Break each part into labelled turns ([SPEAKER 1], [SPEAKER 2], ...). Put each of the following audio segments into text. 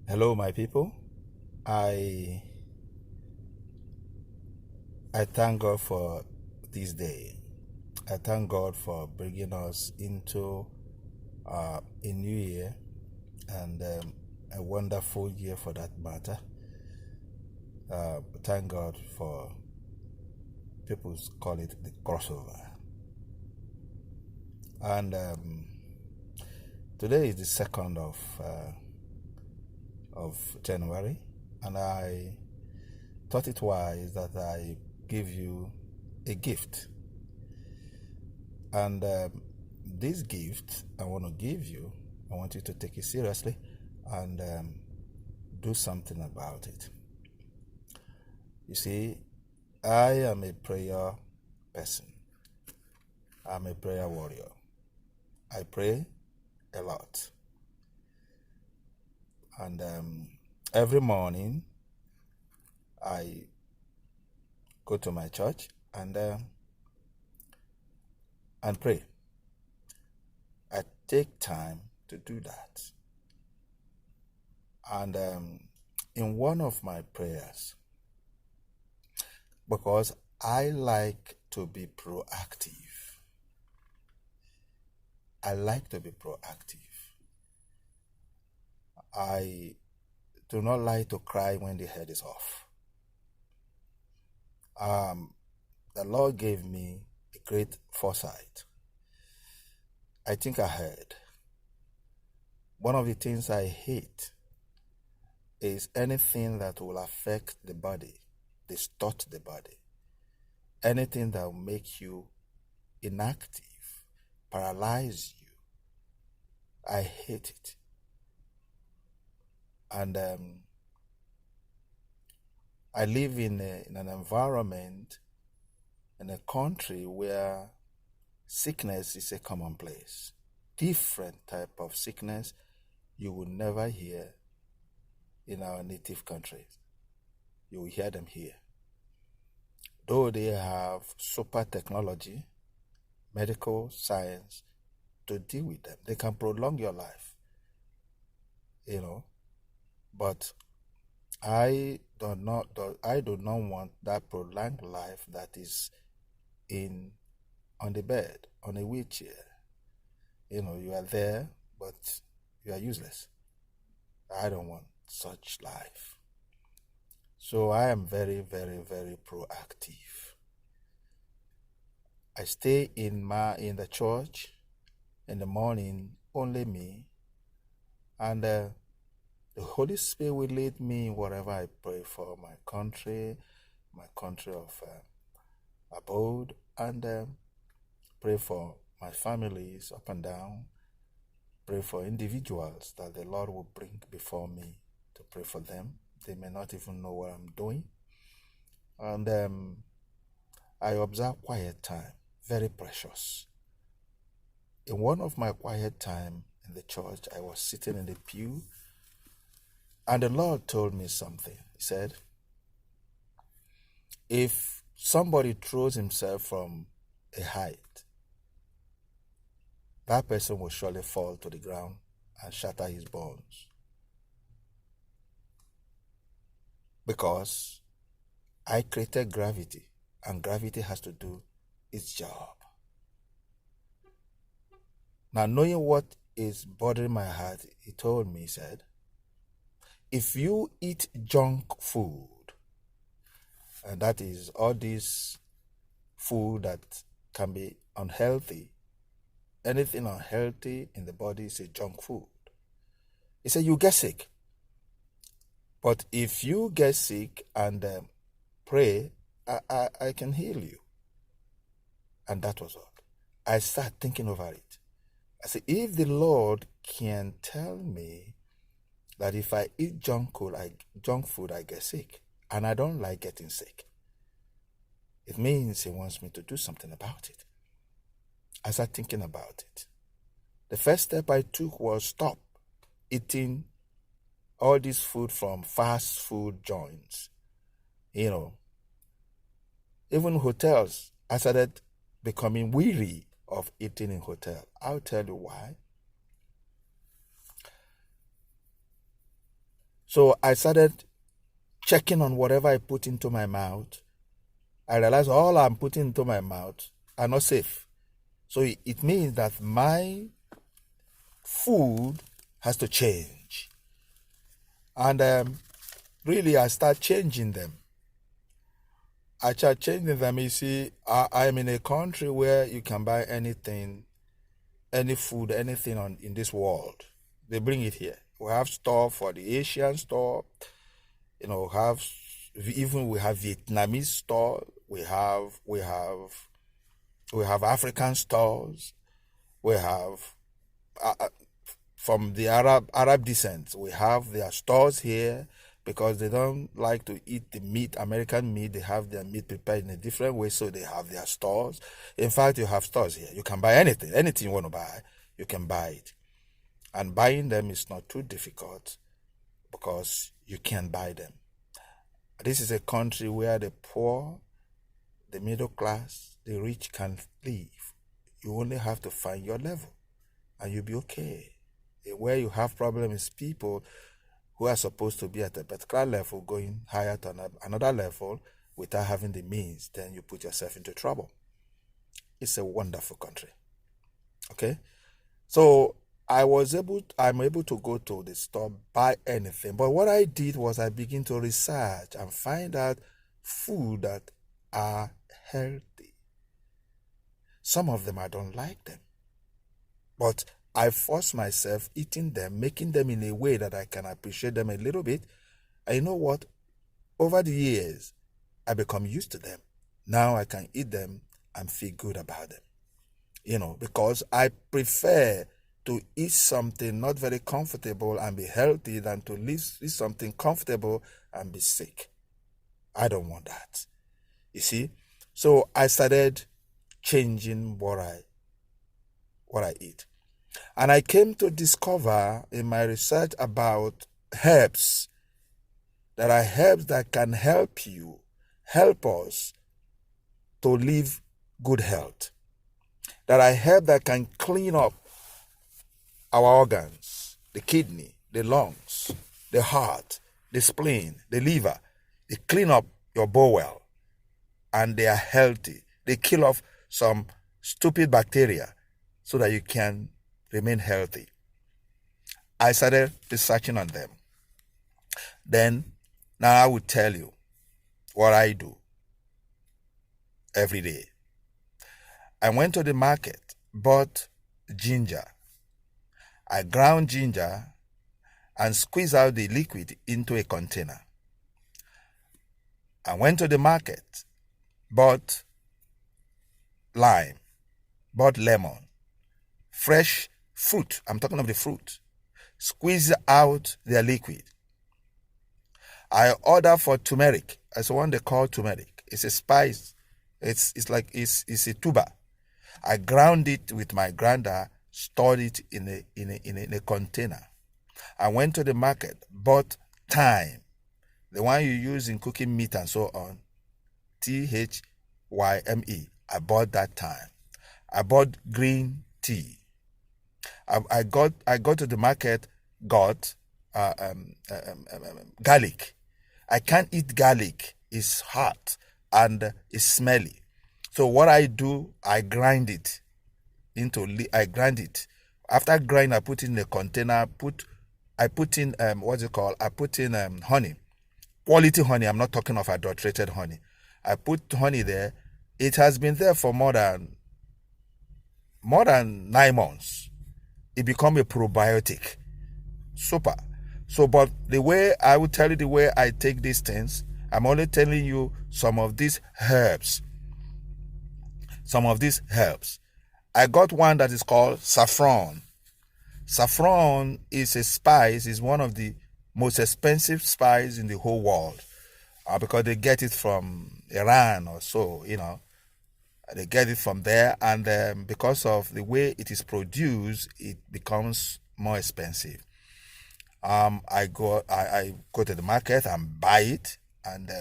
[SPEAKER 1] Hello, my people. I I thank God for this day. I thank God for bringing us into a new year and a wonderful year for that matter. Thank God for people call it the crossover. And today is the 2nd of January, and I thought it wise that I give you a gift. And this gift I want to give you, I want you to take it seriously and do something about it. You see, I am a prayer person. I'm a prayer warrior. I pray a lot. And every morning I go to my church and pray. I take time to do that. And in one of my prayers, because I like to be proactive. I like to be proactive. I do not like to cry when the head is off. The Lord gave me a great foresight. I think ahead. One of the things I hate is anything that will affect the body, distort the body, anything that will make you inactive, paralyze you. I hate it. And I live in an environment, in a country where sickness is a commonplace. Different type of sickness you will never hear in our native countries. You will hear them here. Though they have super technology, medical science to deal with them, they can prolong your life, but I do not want that prolonged life that is on the bed, on a wheelchair. You are there, but you are useless. I don't want such life. So I am very, very, very proactive. I stay in the church in the morning, only me, and the Holy Spirit will lead me wherever I pray for my country of abode, and pray for my families up and down, pray for individuals that the Lord will bring before me to pray for them. They may not even know what I'm doing. And I observe quiet time, very precious. In one of my quiet time in the church, I was sitting in the pew, and the Lord told me something. He said, if somebody throws himself from a height, that person will surely fall to the ground and shatter his bones. Because I created gravity, and gravity has to do its job. Now, knowing what is bothering my heart, he told me, he said, if you eat junk food, and that is all this food that can be unhealthy, anything unhealthy in the body is a junk food. He said, you get sick. But if you get sick and pray, I can heal you. And that was all. I started thinking over it. I said, if the Lord can tell me that if I eat junk food, I get sick, and I don't like getting sick, it means he wants me to do something about it. I started thinking about it. The first step I took was stop eating all this food from fast food joints. Even hotels, I started becoming weary of eating in hotel. I'll tell you why. So I started checking on whatever I put into my mouth. I realized all I'm putting into my mouth are not safe. So it means that my food has to change. And really, I start changing them. I start changing them. You see, I'm in a country where you can buy anything, any food, anything in this world. They bring it here. We have store for the Asian store. We have Vietnamese store. We have African stores. We have from the Arab descent. We have their stores here because they don't like to eat the meat, American meat. They have their meat prepared in a different way, so they have their stores. In fact, you have stores here. You can buy anything you want to buy, you can buy it. And buying them is not too difficult because you can buy them. This is a country where the poor, the middle class, the rich can live. You only have to find your level and you'll be okay. Where you have problems is people who are supposed to be at a particular level going higher to another level without having the means. Then you put yourself into trouble. It's a wonderful country. Okay? So I'm able to go to the store, buy anything. But what I did was I began to research and find out food that are healthy. Some of them I don't like them. But I force myself eating them, making them in a way that I can appreciate them a little bit. And you know what? Over the years, I become used to them. Now I can eat them and feel good about them. Because I prefer to eat something not very comfortable and be healthy than to eat something comfortable and be sick. I don't want that. You see? So I started changing what I eat. And I came to discover in my research about herbs, that are herbs that can help us to live good health. That are herbs that can clean up our organs, the kidney, the lungs, the heart, the spleen, the liver. They clean up your bowel and they are healthy. They kill off some stupid bacteria so that you can remain healthy. I started researching on them. Then, now I will tell you what I do every day. I went to the market, bought ginger. I ground ginger and squeeze out the liquid into a container. I went to the market, bought lime, bought lemon, fresh fruit. I'm talking of the fruit. Squeeze out their liquid. I order for turmeric. That's the one they call turmeric. It's a spice. It's a tuber. I ground it with my grinder, stored it in a container. I went to the market, bought thyme, the one you use in cooking meat and so on. THYME. I bought that thyme. I bought green tea. I got to the market, got garlic. I can't eat garlic. It's hot and it's smelly. So what I do, I grind it. After grind, I put in a container. I put in honey, quality honey. I'm not talking of adulterated honey. I put honey there. It has been there for more than 9 months. It become a probiotic. Super. So, but the way I will tell you the way I take these things, I'm only telling you some of these herbs. I got one that is called saffron. Saffron is a spice, is one of the most expensive spices in the whole world because they get it from Iran or so, They get it from there, and because of the way it is produced, it becomes more expensive. I go to the market and buy it, and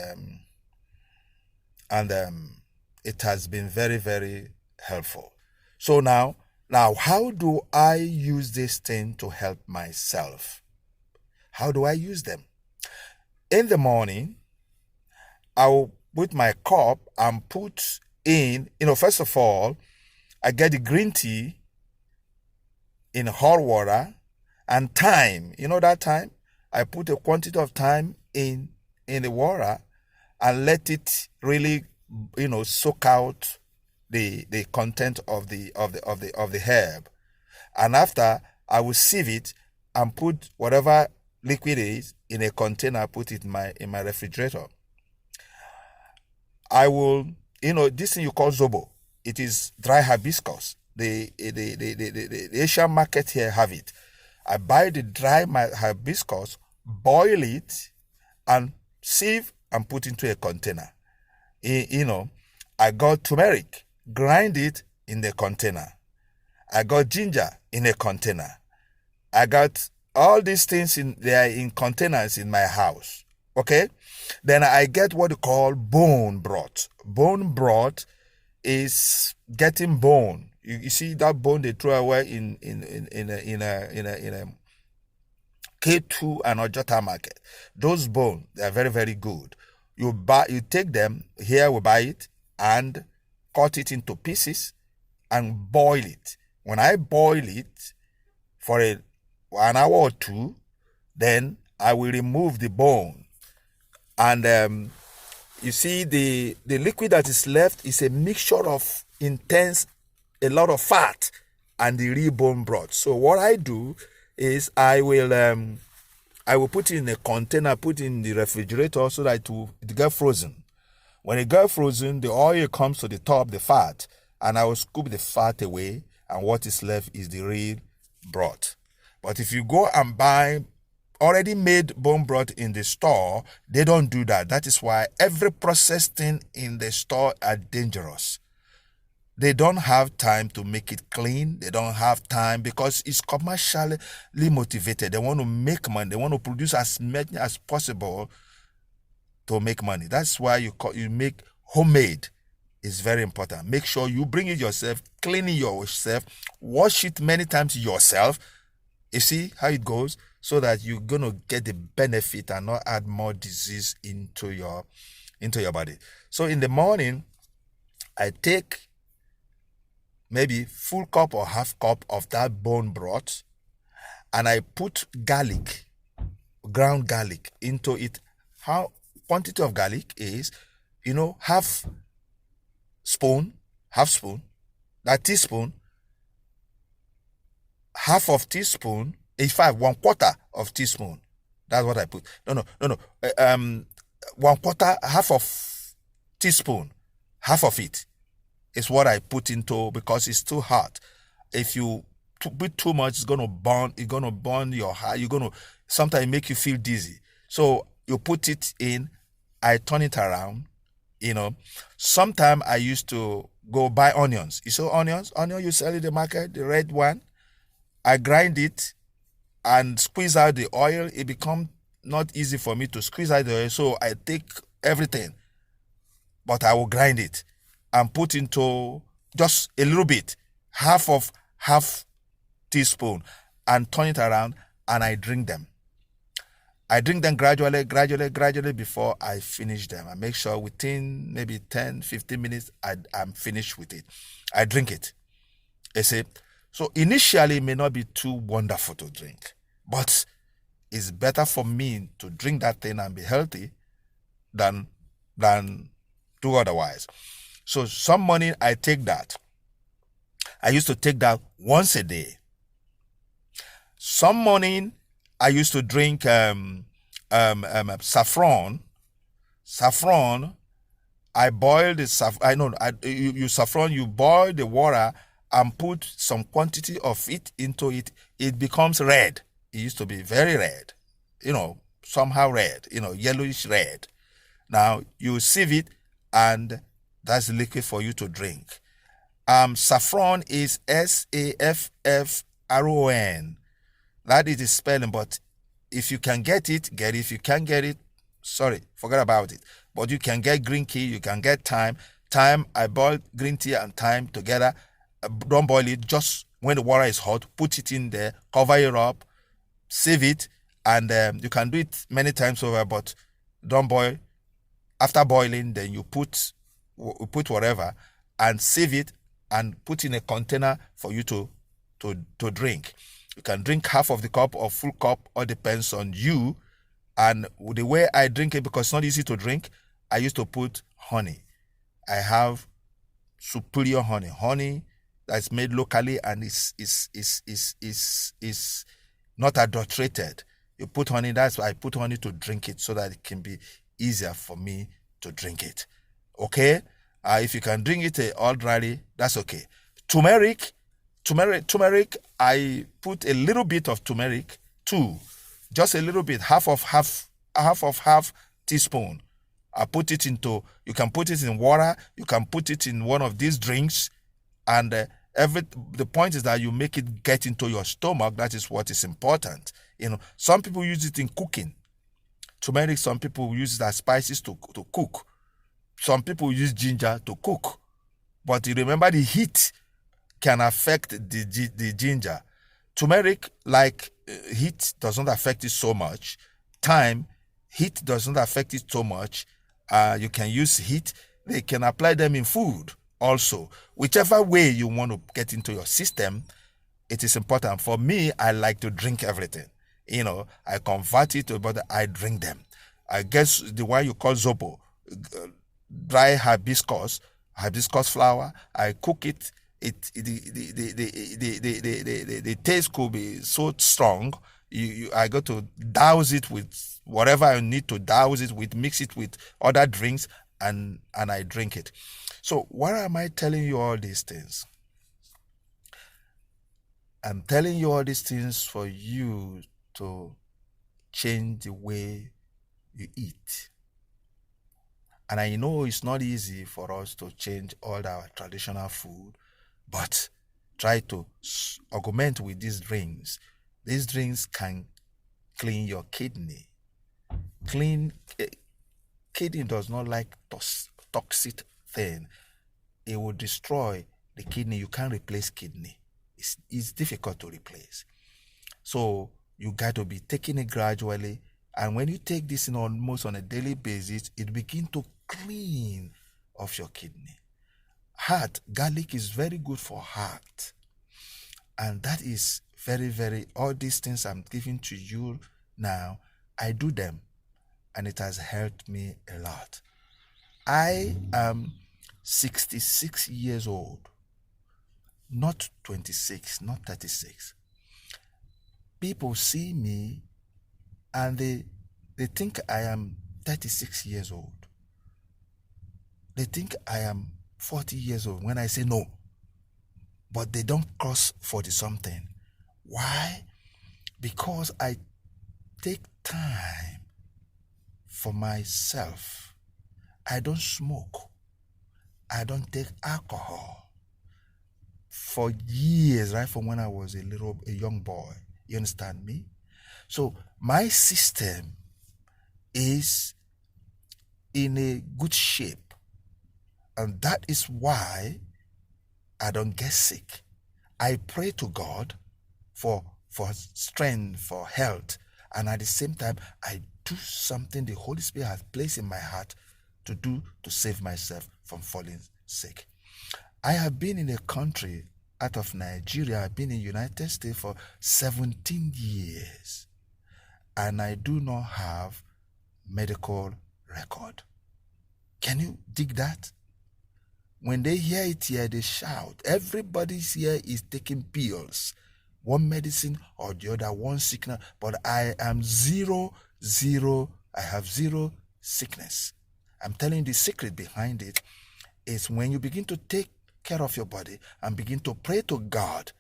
[SPEAKER 1] it has been very, very helpful. So now, how do I use this thing to help myself? How do I use them? in the morning, I will put my cup and put in, first of all, I get the green tea in hot water and thyme. You know that thyme? I put a quantity of thyme in the water and let it really, soak out the content of the herb. And after, I will sieve it and put whatever liquid is in a container, put it in my refrigerator. I will, this thing you call zobo. It is dry hibiscus. The Asian market here have it. I buy the dry hibiscus, boil it, and sieve and put into a container. I got turmeric, grind it in the container. I got ginger in a container. I got all these things they are in containers in my house. Okay? Then I get what you call bone broth. Bone broth is getting bone. You see that bone they throw away in a K2 and Ojota market. Those bones, they are very, very good. You take them, here we buy it, and cut it into pieces and boil it. When I boil it for an hour or two, then I will remove the bone. And you see the liquid that is left is a mixture of a lot of fat and the real bone broth. So what I do is I will put it in a container, put it in the refrigerator so that it get frozen. When it gets frozen, the oil comes to the top, the fat, and I will scoop the fat away, and what is left is the real broth. But if you go and buy already made bone broth in the store, they don't do that. That is why every processed thing in the store are dangerous. They don't have time to make it clean. They don't have time because it's commercially motivated. They want to make money. They want to produce as much as possible to make money. That's why you make homemade. Is very important. Make sure you bring it yourself, clean it yourself, wash it many times yourself. You see how it goes? So that you're going to get the benefit and not add more disease into your body. So in the morning, I take maybe full cup or half cup of that bone broth, and I put garlic, ground garlic into it. How quantity of garlic is, half spoon, that teaspoon, half of teaspoon, 1/4 of teaspoon. That's what I put. No. 1/4, half of teaspoon, half of it is what I put into because it's too hot. If you put too much, it's gonna burn. It's gonna burn your heart. Sometimes make you feel dizzy. So you put it in. I turn it around. Sometimes I used to go buy onions. You saw onion you sell in the market, the red one. I grind it and squeeze out the oil. It becomes not easy for me to squeeze out the oil, so I take everything, but I will grind it and put into just a little bit, half teaspoon, and turn it around, and I drink them. I drink them gradually before I finish them. I make sure within maybe 10, 15 minutes, I'm finished with it. I drink it. You see? So initially, it may not be too wonderful to drink, but it's better for me to drink that thing and be healthy than do otherwise. So some morning, I take that. I used to take that once a day. Some morning, I used to drink saffron. Saffron, I boil the saffron. Saffron, you boil the water and put some quantity of it into it. It becomes red. It used to be very red, somehow red, yellowish red. Now you sieve it, and that's the liquid for you to drink. Saffron is SAFFRON. That is the spelling, but if you can get it, get it. If you can't get it, sorry, forget about it. But you can get green tea, you can get thyme. Thyme, I boil green tea and thyme together. Don't boil it, just when the water is hot, put it in there, cover it up, save it, and you can do it many times over, but don't boil. After boiling, then you put whatever and save it and put in a container for you to drink. You can drink half of the cup or full cup, all depends on you. And the way I drink it, because it's not easy to drink, I used to put honey. I have superior honey that's made locally and is not adulterated. You put honey, that's why I put honey to drink it, so that it can be easier for me to drink it. Okay? If you can drink it all dryly, that's okay. Turmeric, I put a little bit of turmeric too. Just a little bit, half teaspoon. I put it into, you can put it in water, you can put it in one of these drinks, and the point is that you make it get into your stomach. That is what is important. Some people use it in cooking. Turmeric, some people use it as spices to cook. Some people use ginger to cook. But you remember, the heat can affect the ginger. Turmeric, like heat, does not affect it so much. Heat does not affect it so much. You can use heat. They can apply them in food also. Whichever way you want to get into your system, it is important. For me, I like to drink everything. I convert it, but I drink them. I guess the one you call zobo, dry hibiscus flower, I cook it. The taste could be so strong. I got to douse it with whatever I need to douse it with, mix it with other drinks, and I drink it. So why am I telling you all these things? I'm telling you all these things for you to change the way you eat. And I know it's not easy for us to change all our traditional food, but try to augment with these drinks. These drinks can clean your kidney. Kidney does not like toxic thing. It will destroy the kidney. You can't replace kidney. It's difficult to replace. So you got to be taking it gradually. And when you take this in almost on a daily basis, it begins to clean off your kidney. Heart, garlic is very good for heart. And that is very, very, all these things I'm giving to you now, I do them. And it has helped me a lot. I am 66 years old. Not 26, not 36. People see me and they think I am 36 years old. They think I am 40 years old when I say no. But they don't cross 40 something. Why? Because I take time for myself. I don't smoke. I don't take alcohol. For years, right from when I was a young boy. You understand me? So my system is in a good shape. And that is why I don't get sick. I pray to God for strength, for health. And at the same time, I do something the Holy Spirit has placed in my heart to do to save myself from falling sick. I have been in a country out of Nigeria. I've been in the United States for 17 years. And I do not have medical record. Can you dig that? When they hear it here, they shout. Everybody's here is taking pills. One medicine or the other, one sickness. But I am zero. I have zero sickness. I'm telling you, the secret behind it is when you begin to take care of your body and begin to pray to God,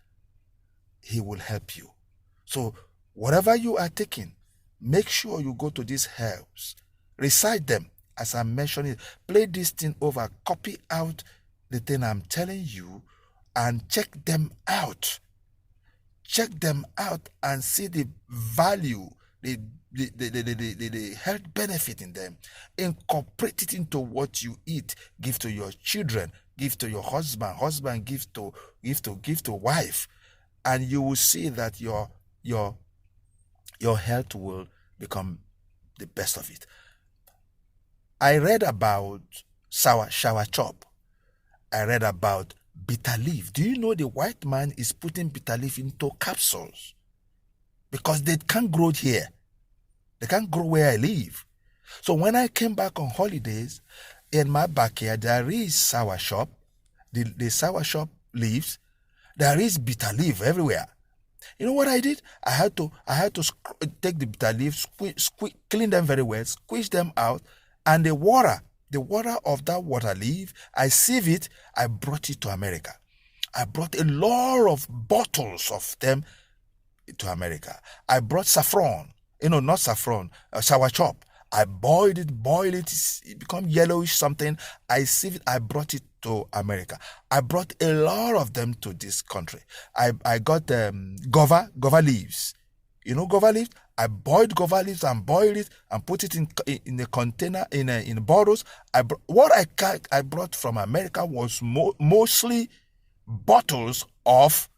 [SPEAKER 1] He will help you. So whatever you are taking, make sure you go to these herbs. Recite them as I mentioned it. Play this thing over. Copy out the thing I'm telling you and check them out. Check them out and see the value, the health benefit in them. Incorporate it into what you eat. Give to your children. Give to your husband. Husband give to wife, and you will see that your health will become the best of it. I read about shower chop. I read about bitter leaf. Do you know the white man is putting bitter leaf into capsules? Because they can't grow here. They can't grow where I live. So when I came back on holidays, in my backyard, there is sour shop, the sour shop leaves. There is bitter leaf everywhere. You know what I did? I had to take the bitter leaves, clean them very well, squeeze them out, and the water of that water leaf, I sieve it, I brought it to America. I brought a lot of bottles of them to America. I brought saffron, not saffron, sour chop. I boiled it, it become yellowish something. I sieve it, I brought it to America. I brought a lot of them to this country. I got guava leaves. You know guava leaves? I boiled guava leaves and boiled it and put it in a container, in bottles. What I brought from America was mostly bottles of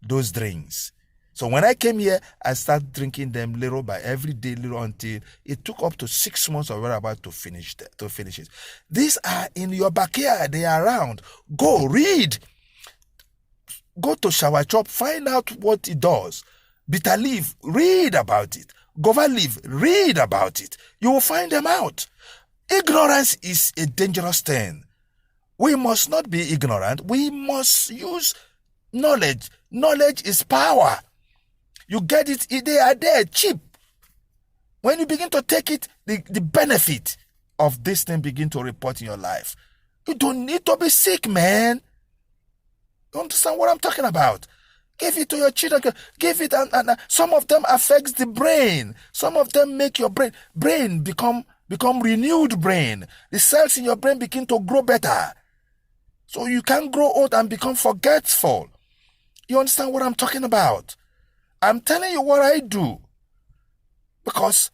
[SPEAKER 1] those drinks. So when I came here, I started drinking them little by every day, little until it took up to 6 months or about to finish it. These are in your backyard. They are around. Go read. Go to Shower Chop. Find out what it does. Bitter leaf. Read about it. Guava leaf. Read about it. You will find them out. Ignorance is a dangerous thing. We must not be ignorant. We must use knowledge. Knowledge is power. You get it, they are there, cheap. When you begin to take it, the benefit of this thing begin to report in your life. You don't need to be sick, man. You understand what I'm talking about? Give it to your children. Give it, and some of them affects the brain. Some of them make your brain become renewed brain. The cells in your brain begin to grow better. So you can't grow old and become forgetful. You understand what I'm talking about? I'm telling you what I do because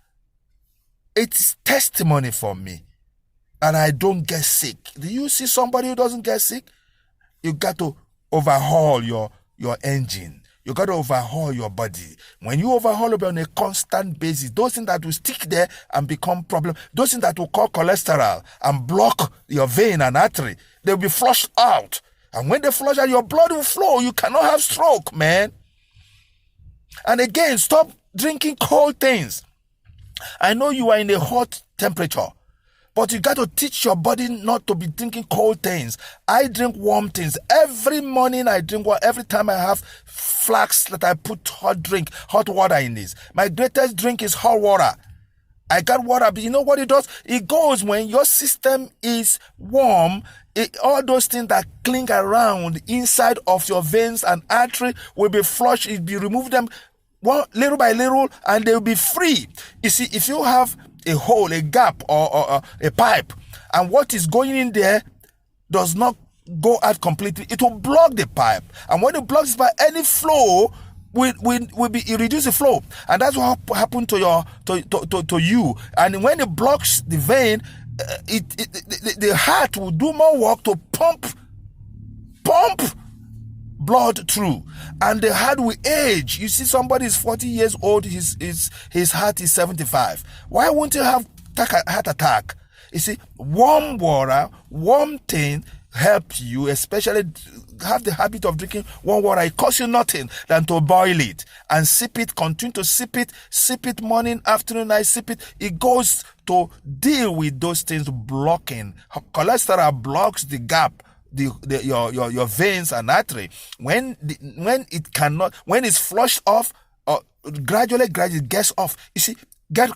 [SPEAKER 1] it's testimony for me and I don't get sick. Do you see somebody who doesn't get sick? You got to overhaul your engine. You got to overhaul your body. When you overhaul it on a constant basis, those things that will stick there and become problem, those things that will cause cholesterol and block your vein and artery, they'll be flushed out. And when they flush out, your blood will flow. You cannot have stroke, man. And again, stop drinking cold things. I know you are in a hot temperature, but you got to teach your body not to be drinking cold things. I drink warm things. Every morning I drink water. Every time I have flask that I put hot water in this. My greatest drink is hot water. I got water, but you know what it does? It goes when your system is warm. All those things that cling around inside of your veins and artery will be flushed. It will remove them little by little, and they will be free. You see, if you have a hole, a gap, or a pipe, and what is going in there does not go out completely, it will block the pipe. And when it blocks by any flow, it reduce the flow, and that's what happened to you. And when it blocks the vein, the heart will do more work to pump blood through, and the heart will age. You see, somebody is 40 years old, his heart is 75. Why won't you have heart attack? You see, warm water, warm thing help you, especially have the habit of drinking warm water. It costs you nothing than to boil it and sip it, continue to sip it morning, afternoon, night, sip it. It goes to deal with those things blocking. Cholesterol blocks the gap, your veins and artery. When it's flushed off, gradually gets off. You see, get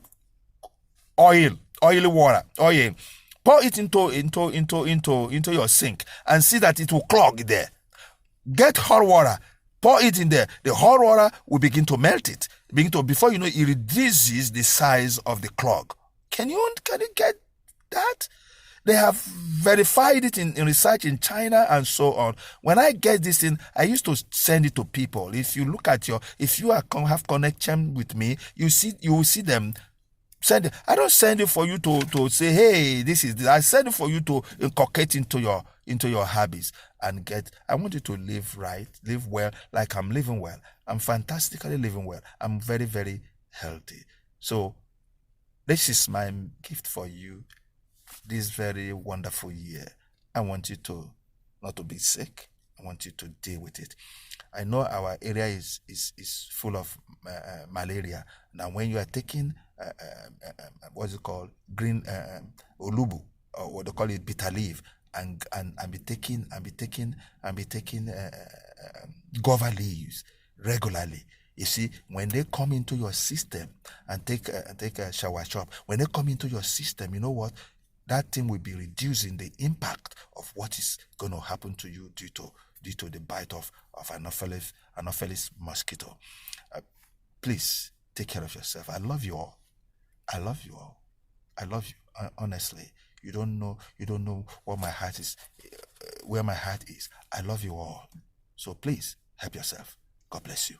[SPEAKER 1] oily water, oil. Pour it into your sink and see that it will clog there. Get hot water, pour it in there. The hot water will begin to melt it. Before you know, it reduces the size of the clog. Can you get that? They have verified it in research in China and so on. When I get this thing, I used to send it to people. If you look at if you have connection with me, you will see them. I don't send it for you to say, hey, this is this. I send it for you to inculcate into your habits and I want you to live right, live well, like I'm living well. I'm fantastically living well. I'm very, very healthy. So this is my gift for you. this very wonderful year, I want you to not to be sick. I want you to deal with it. I know our area is full of malaria. Now, when you are taking what's it called, green olubu, or what they call it, bitter leaf, and be taking guava leaves regularly. You see, when they come into your system and take a shower shop, when they come into your system, you know what? That thing will be reducing the impact of what is going to happen to you due to the bite of Anopheles mosquito. Please take care of yourself. I love you all. I love you all. I love you. Honestly, you don't know what my heart is, where my heart is. I love you all. So please help yourself. God bless you.